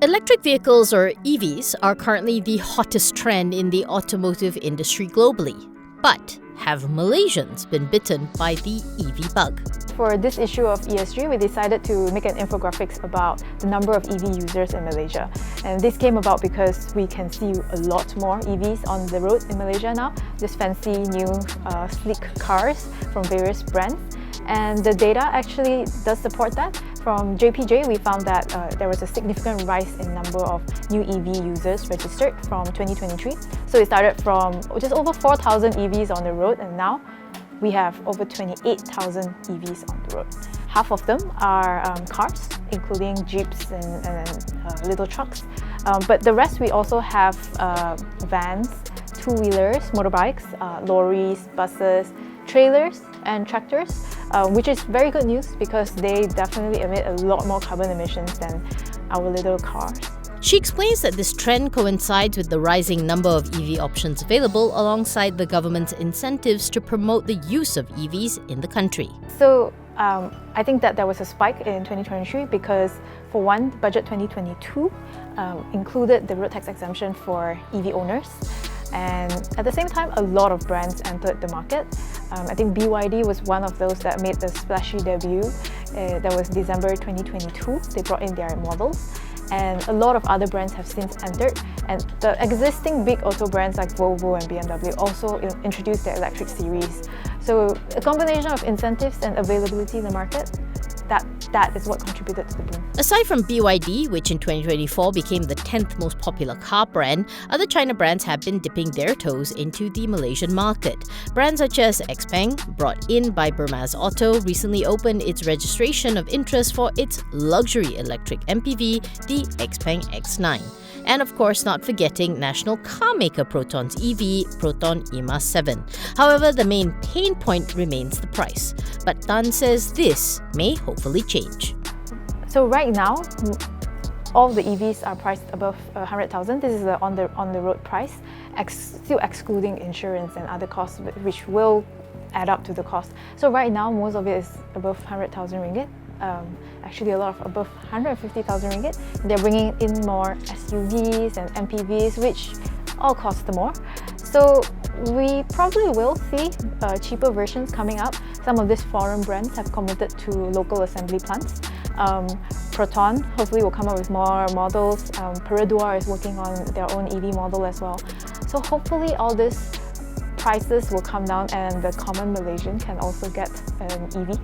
Electric vehicles, or EVs, are currently the hottest trend in the automotive industry globally. But have Malaysians been bitten by the EV bug? For this issue of ESG, we decided to make an infographics about the number of EV users in Malaysia. And this came about because we can see a lot more EVs on the road in Malaysia now. Just fancy new sleek cars from various brands. And the data actually does support that. From JPJ, we found that there was a significant rise in number of new EV users registered from 2023. So it started from just over 4,000 EVs on the road, and now we have over 28,000 EVs on the road. Half of them are cars, including jeeps and little trucks. But the rest, we also have vans, two-wheelers, motorbikes, lorries, buses, trailers and tractors, which is very good news because they definitely emit a lot more carbon emissions than our little cars. She explains that this trend coincides with the rising number of EV options available alongside the government's incentives to promote the use of EVs in the country. So I think that there was a spike in 2023 because, for one, Budget 2022 included the road tax exemption for EV owners. And at the same time, a lot of brands entered the market. I think BYD was one of those that made the splashy debut. That was December 2022. They brought in their models. And a lot of other brands have since entered. And the existing big auto brands like Volvo and BMW also introduced their electric series. So a combination of incentives and availability in the market, that is what contributed to the boom. Aside from BYD, which in 2024 became the 10th most popular car brand, other China brands have been dipping their toes into the Malaysian market. Brands such as XPeng, brought in by Burmaz Auto, recently opened its registration of interest for its luxury electric MPV, the XPeng X9. And of course, not forgetting national car maker Proton's EV, Proton EMA 7. However, the main pain point remains the price. But Tan says this may hopefully change. So right now, all the EVs are priced above 100,000. This is the on the road price, still excluding insurance and other costs, which will add up to the cost. So right now, most of it is above 100,000 ringgit. Actually a lot of above 150,000 ringgit. They're bringing in more SUVs and MPVs, which all cost more. So we probably will see cheaper versions coming up. Some of these foreign brands have committed to local assembly plants. Proton hopefully will come up with more models. Perodua is working on their own EV model as well. So hopefully all these prices will come down and the common Malaysian can also get an EV.